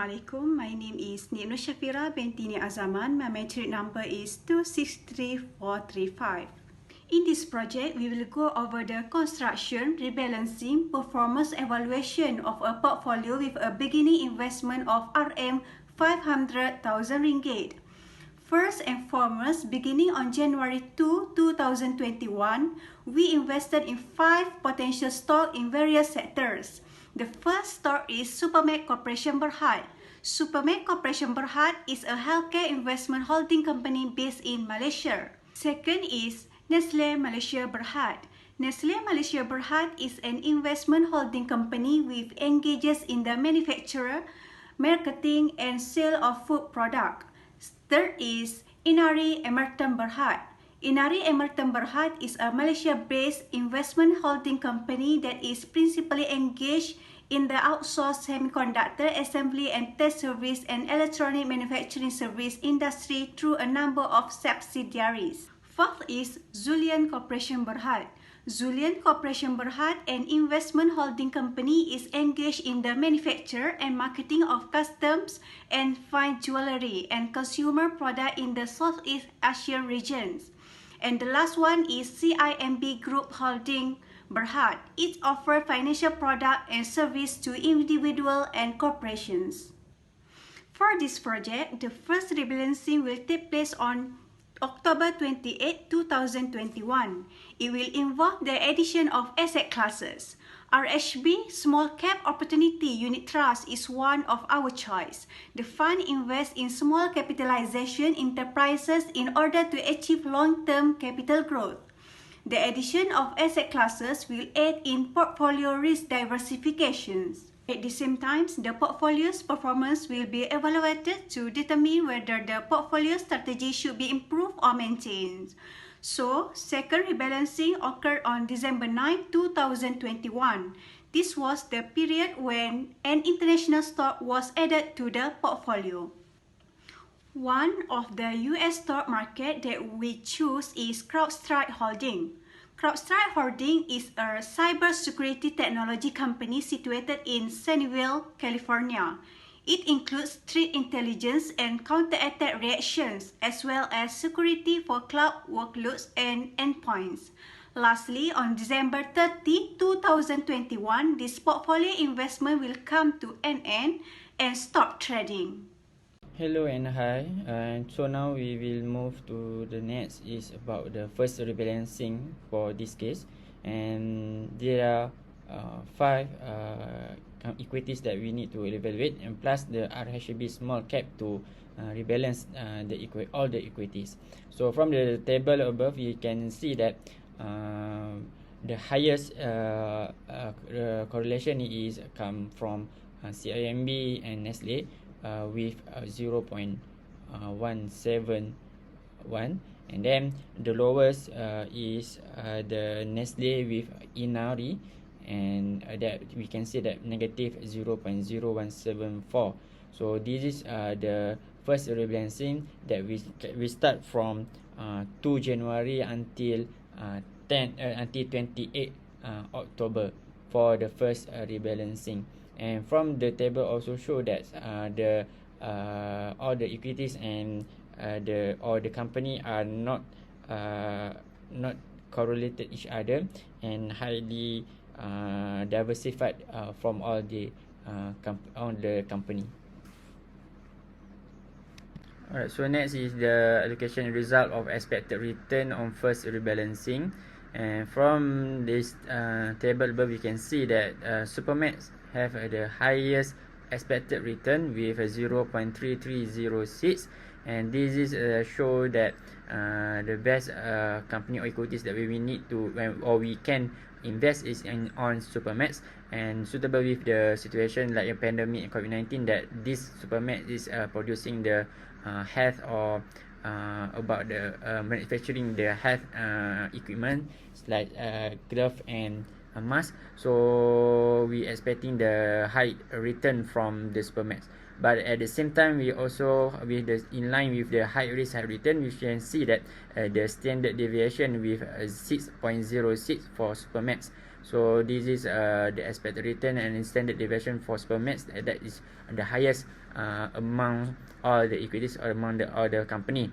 Assalamualaikum. My name is Nik Nur Shafirah Binti Azaman. My metric number is 263435. In this project, we will go over the construction, rebalancing, performance evaluation of a portfolio with a beginning investment of Rm 500,000 ringgit. First and foremost, beginning on January 2, 2021, we invested in 5 potential stocks in various sectors. The first stock is Supermed Corporation Berhad. Supermed Corporation Berhad is a healthcare investment holding company based in Malaysia. Second is Nestle Malaysia Berhad. Nestle Malaysia Berhad is an investment holding company which engages in the manufacture, marketing and sale of food products. Third is Inari Emerton Berhad. Inari Emerton Berhad is a Malaysia-based investment holding company that is principally engaged in the outsourced semiconductor assembly and test service and electronic manufacturing service industry through a number of subsidiaries. Fourth is Zulian Corporation Berhad. Zulian Corporation Berhad, an investment holding company, is engaged in the manufacture and marketing of customs and fine jewelry and consumer product in the Southeast Asian regions. And the last one is CIMB Group Holding Berhad. It offers financial product and service to individuals and corporations. For this project, the first rebalancing will take place on October 28, 2021. It will involve the addition of asset classes. RHB Small Cap Opportunity Unit Trust is one of our choice. The fund invests in small capitalization enterprises in order to achieve long-term capital growth. The addition of asset classes will aid in portfolio risk diversifications. At the same time, the portfolio's performance will be evaluated to determine whether the portfolio strategy should be improved or maintained. So, second rebalancing occurred on December 9, 2021. This was the period when an international stock was added to the portfolio. One of the US stock market that we choose is CrowdStrike Holding. CrowdStrike Holding is a cybersecurity technology company situated in Sunnyvale, California. It includes threat intelligence and counter-attack reactions, as well as security for cloud workloads and endpoints. Lastly, on December 30, 2021, this portfolio investment will come to an end and stop trading. Hello and hi. So now we will move to the next is about the first rebalancing for this case, and there are 5 equities that we need to evaluate, and plus the RHB small cap to rebalance all the equities. So from the table above, you can see that the highest correlation is come from CIMB and Nestle with 0.171, and then the lowest is the Nestle with Inari, and that we can see that negative 0.0174. So this is the first rebalancing that we start from 2 January until 28 October for the first rebalancing. And from the table also show that all the equities and the company are not correlated each other and highly diversified from all the company. Alright, so next is the allocation result of expected return on first rebalancing. And from this table above, you can see that Supermed have the highest expected return with 0.3306, and this is show that the best company or equities that we need to or we can invest is on Supermed, and suitable with the situation like a pandemic and COVID-19, that this Supermed is producing the health or about the manufacturing the health equipment like glove and mask. So we expecting the high return from the Supermed. But at the same time, we also in line with the high risk high return, we can see that the standard deviation with 6.06 for Supermax. So this is the expected return and standard deviation for Supermax that is the highest among all the equities or among the other company.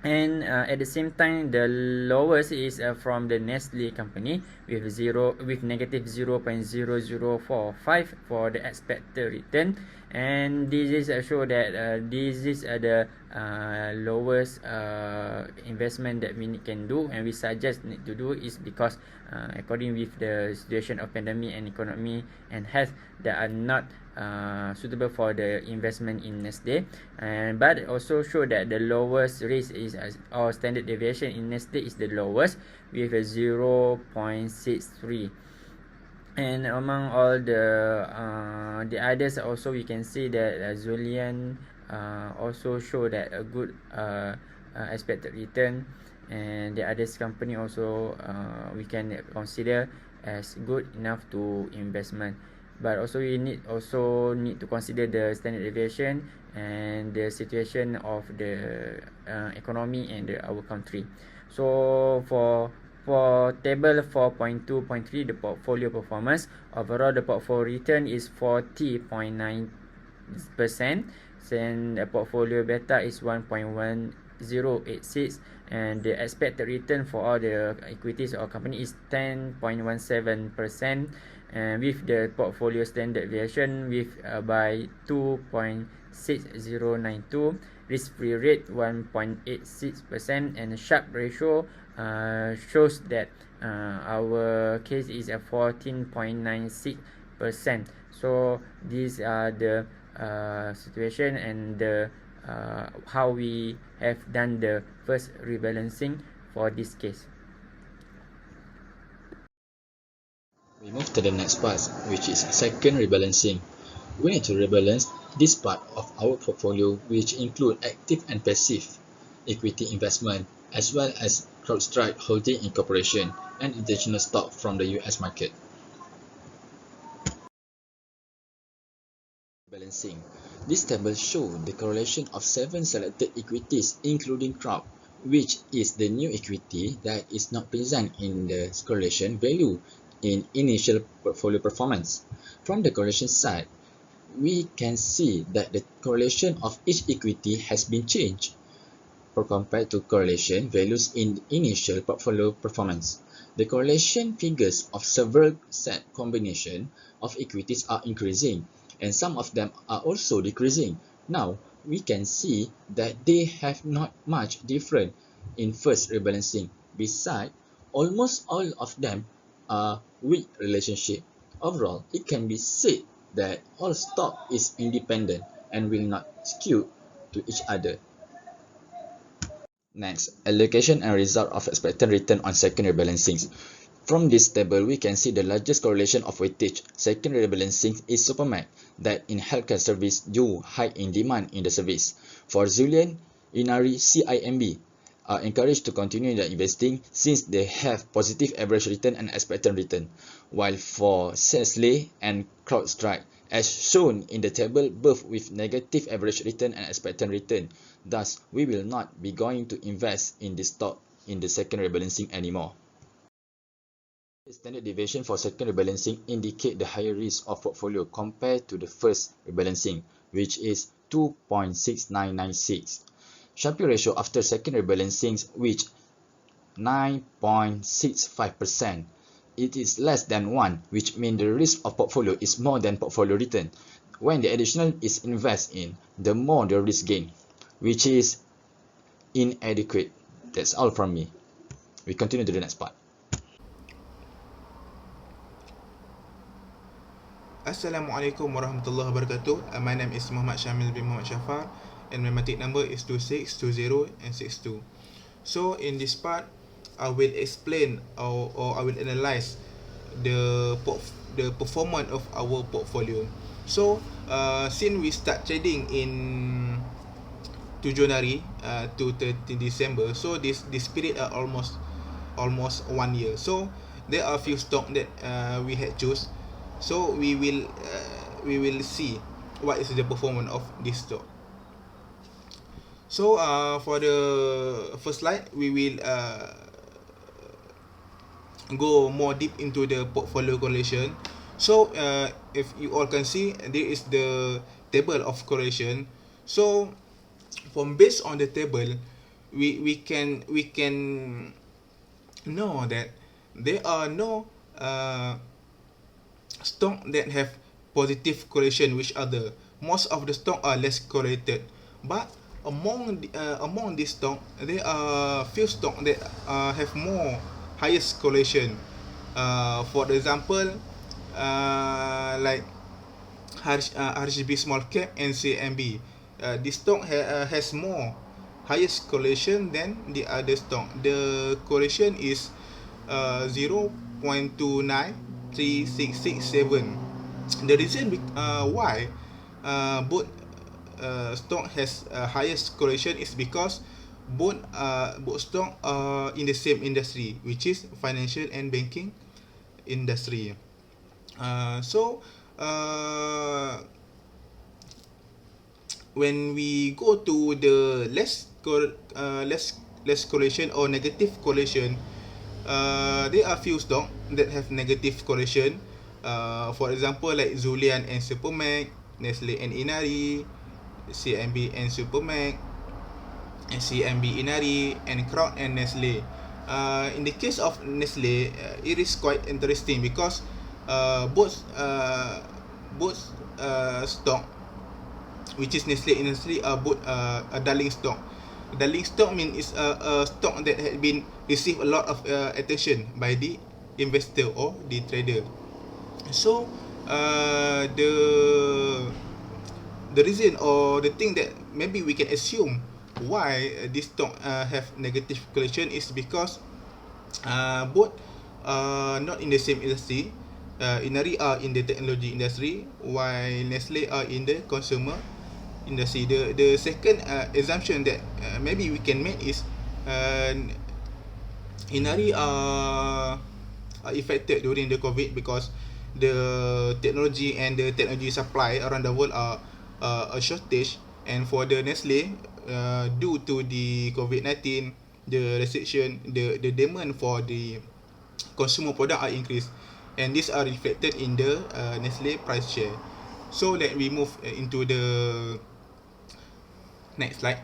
And at the same time, the lowest is from the Nestle company with negative 0.0045 for the expected return. And this is show that this is the lowest investment that we can do, and we suggest need to do is because according with the situation of pandemic and economy and health, that are not suitable for the investment in Nestle. And but it also show that the lowest risk is or standard deviation in Nestle is the lowest with a 0.63. And among all the others also, we can see that Zulian also show that a good expected return, and the others company also we can consider as good enough to investment. But also we need to consider the standard deviation and the situation of the economy and our country. So for table 4.2.3, the portfolio performance, overall the portfolio return is 40.9%, and the portfolio beta is 1.1086, and the expected return for all the equities or company is 10.17%, and with the portfolio standard deviation with by 2.6092, risk-free rate 1.86%, and the Sharpe ratio shows that our case is a 14.96%. So these are the situation and the how we have done the first rebalancing for this case. We move to the next part, which is second rebalancing. We need to rebalance this part of our portfolio, which include active and passive equity investment, as well as CrowdStrike Holding Incorporation and additional stock from the US market. Balancing. This table shows the correlation of 7 selected equities, including Crowd, which is the new equity that is not present in the correlation value in initial portfolio performance. From the correlation side, we can see that the correlation of each equity has been changed compared to correlation values in initial portfolio performance. The correlation figures of several set combination of equities are increasing, and some of them are also decreasing. Now, we can see that they have not much different in first rebalancing. Besides, almost all of them are weak relationship. Overall, it can be said that all stock is independent and will not skew to each other. Next, allocation and result of expected return on second rebalancing. From this table, we can see the largest correlation of weightage second rebalancing is Supermax, that in healthcare service due high in demand in the service. For Zulian, Inari, CIMB are encouraged to continue their investing since they have positive average return and expected return, while for Nestle and CrowdStrike, as shown in the table, both with negative average return and expected return. Thus, we will not be going to invest in this stock in the second rebalancing anymore. The standard deviation for second rebalancing indicate the higher risk of portfolio compared to the first rebalancing, which is 2.6996. Sharpe ratio after second rebalancing, which 9.65%. It is less than 1, which means the risk of portfolio is more than portfolio return. When the additional is invested in, the more the risk gain, which is inadequate. That's all from me. We continue to the next part. Assalamualaikum warahmatullahi wabarakatuh. My name is Muhammad Syameil bin Muhammad Shafar, and my matric number is 2620 and 62. So in this part, I will explain or I will analyze the performance of our portfolio. So since we start trading in 7 January to 13 December, so this period are almost 1 year. So there are a few stock that we had choose. So we will see what is the performance of this stock. So for the first slide, we will go more deep into the portfolio correlation. So if you all can see, there is the table of correlation. So from based on the table, we can know that there are no stock that have positive correlation with other. Most of the stock are less correlated, but among these stock, there are few stock that have more highest correlation. For example, like RGB small cap and CMB. This stock has more highest correlation than the other stock. The correlation is 0.293667. The reason why both stock has highest correlation is because both stock are in the same industry, which is financial and banking industry. So when we go to the less correlation or negative correlation, there are few stock that have negative correlation. For example, like Zulian and Supermac, Nestle and Inari, CMB and Supermac, and CMB Inari, and Kraut and Nestle. In the case of Nestle, it is quite interesting because both stock, which is Nestle industry, are both a darling stock. Darling stock means is a stock that had been received a lot of attention by the investor or the trader. So the reason or the thing that maybe we can assume why this stock have negative correlation is because both are not in the same industry. Inari are in the technology industry, while Nestle are in the consumer industry. The second assumption that maybe we can make is Inari are affected during the COVID because the technology and the technology supply around the world are a shortage, and for the Nestle, due to the COVID-19, the restriction, the demand for the consumer product are increased, and these are reflected in the Nestle price share. So let we move into the next slide.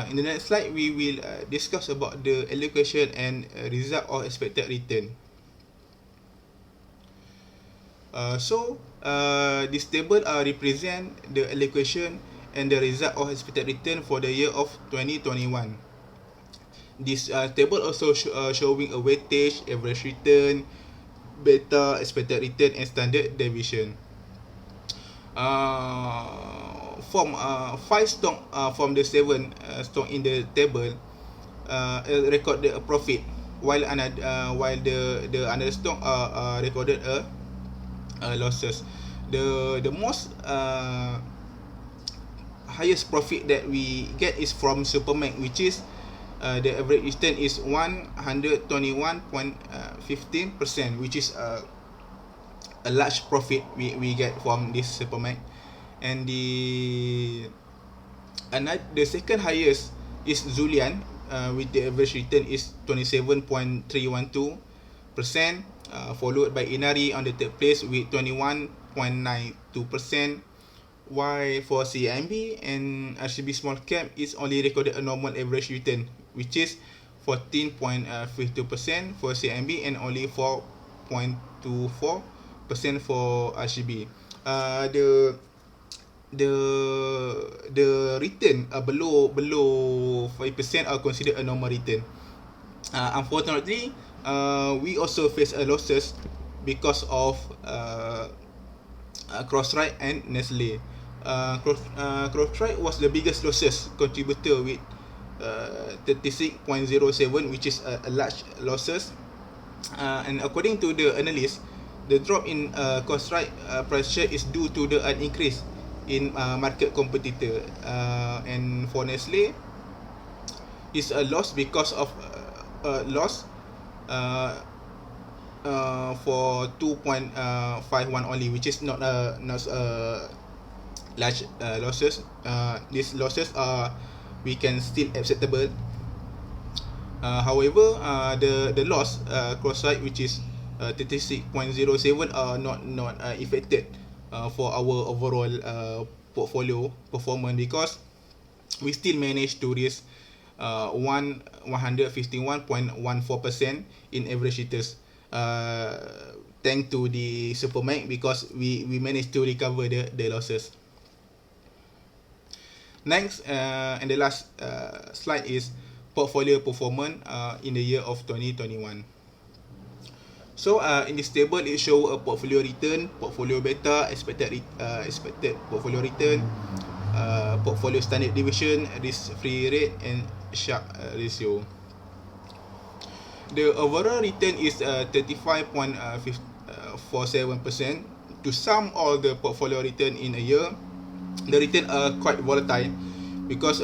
In the next slide, we will discuss about the allocation and result or expected return. This table represent the allocation and the result or expected return for the year of 2021. This table also showing a weightage, average return, beta, expected return, and standard deviation. From 5 stock from the 7 stock in the table recorded a profit, while the another stock recorded a losses. The most highest profit that we get is from Supermac, which is the average return is 121.15%, which is a large profit we get from this Supermac. And the second highest is Zulian, with the average return is 27.312%, followed by Inari on the third place with 21.92%, while for CMB and RCB small cap is only recorded a normal average return, which is 14.52% for CMB and only 4.24% for RCB. The return below 5% are considered a normal return. Unfortunately, we also face losses because of Crossrite and Nestle. Crossrite was the biggest losses contributor with 36.07, which is a large losses. And according to the analyst, the drop in Crossrite price share is due to an increase in market competitor, and for Nestle is a loss because of for 2.51 only, which is not large losses. These losses are we can still acceptable. However, the loss cross site, which is 36.07, are not affected for our overall portfolio performance, because we still managed to raise 151.14% in average returns, thanks to the Supermax, because we managed to recover the losses. Next, and the last slide is portfolio performance in the year of 2021. So in this table, it shows a portfolio return, portfolio beta, expected portfolio return, portfolio standard deviation, risk-free rate, and Sharpe ratio. The overall return is 35.47%. To sum all the portfolio return in a year, the return are quite volatile, because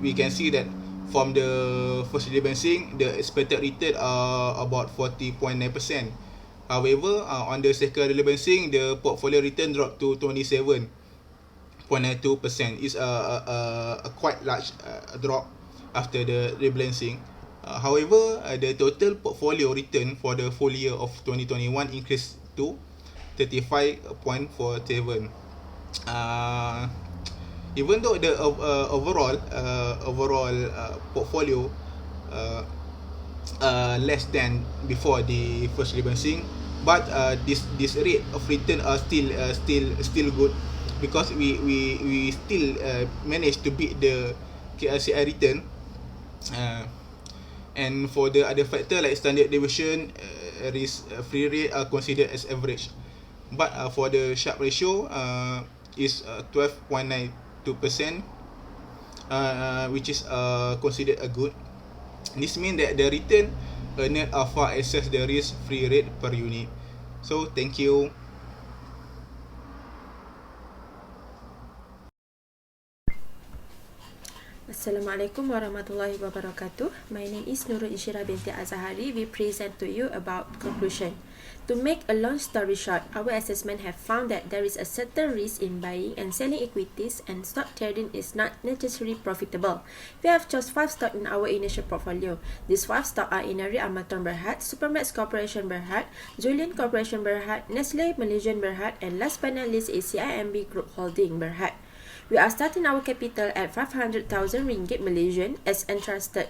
we can see that from the first rebalancing, the expected return are about 40.9%. However, on the second rebalancing, the portfolio return dropped to 27.92%. It's a quite large drop after the rebalancing. However, the total portfolio return for the full year of 2021 increased to 35.47. Even though the overall portfolio less than before the first rebalancing, but this rate of return are still good, because we still managed to beat the KLCI return. And for the other factor like standard deviation, risk free rate are considered as average, but for the Sharpe ratio is 12.92%, which is considered a good. This means that the return earned are far excess the risk free rate per unit. So thank you. Assalamualaikum warahmatullahi wabarakatuh. My name is Nurul Insyirah Binti Azahari. We present to you about conclusion. To make a long story short, our assessment have found that there is a certain risk in buying and selling equities, and stock trading is not necessarily profitable. We have chosen 5 stocks in our initial portfolio. These 5 stocks are Inari Armaton Berhad, Supermax Corporation Berhad, Julian Corporation Berhad, Nestle Malaysian Berhad, and last but not least is CIMB Group Holding Berhad. We are starting our capital at 500,000 ringgit Malaysian as entrusted.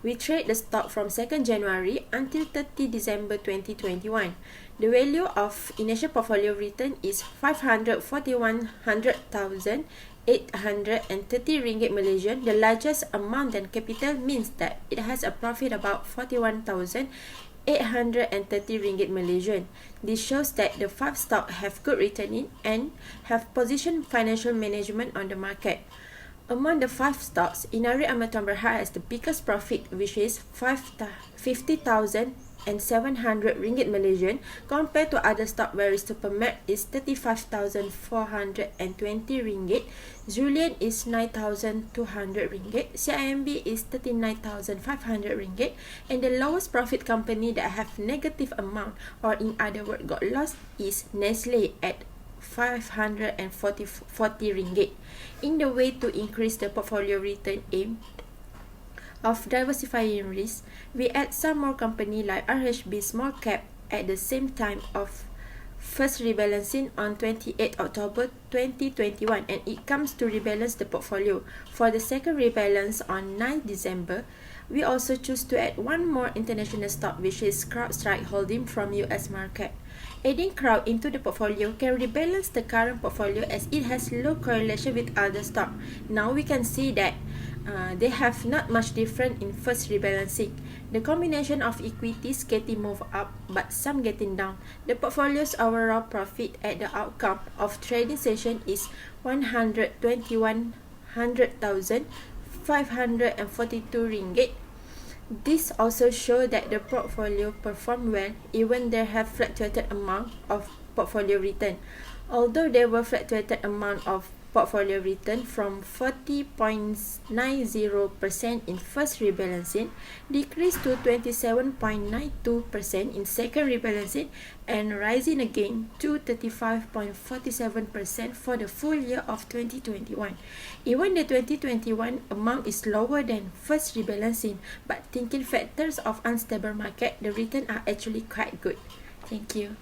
We trade the stock from 2nd January until 30 December 2021. The value of initial portfolio return is 541,830 ringgit Malaysian. The largest amount than capital means that it has a profit about 41,830 ringgit Malaysian. This shows that the 5 stocks have good returning and have positioned financial management on the market. Among the 5 stocks, Inari Armaton Berhad has the biggest profit, which is 50,700 ringgit Malaysian, compared to other stock where Supermax is 35,420 ringgit, Julian is 9,200 ringgit, CIMB is 39,500 ringgit, and the lowest profit company that have negative amount, or in other words got lost, is Nestle at 540 ringgit. In the way to increase the portfolio return aim of diversifying risk, we add some more company like RHB small cap at the same time of first rebalancing on 28 October 2021, and it comes to rebalance the portfolio. For the second rebalance on 9 December, we also choose to add one more international stock, which is CrowdStrike Holding from US market. Adding Crowd into the portfolio can rebalance the current portfolio as it has low correlation with other stock. Now we can see that they have not much different in first rebalancing. The combination of equities getting moved up but some getting down. The portfolio's overall profit at the outcome of trading session is 121,542 ringgit. This also shows that the portfolio performed well even there have fluctuated amount of portfolio return. Although there were fluctuated amount of portfolio return from 40.90% in first rebalancing decreased to 27.92% in second rebalancing and rising again to 35.47% for the full year of 2021. Even the 2021 amount is lower than first rebalancing, but thinking factors of unstable market, the return are actually quite good. Thank you.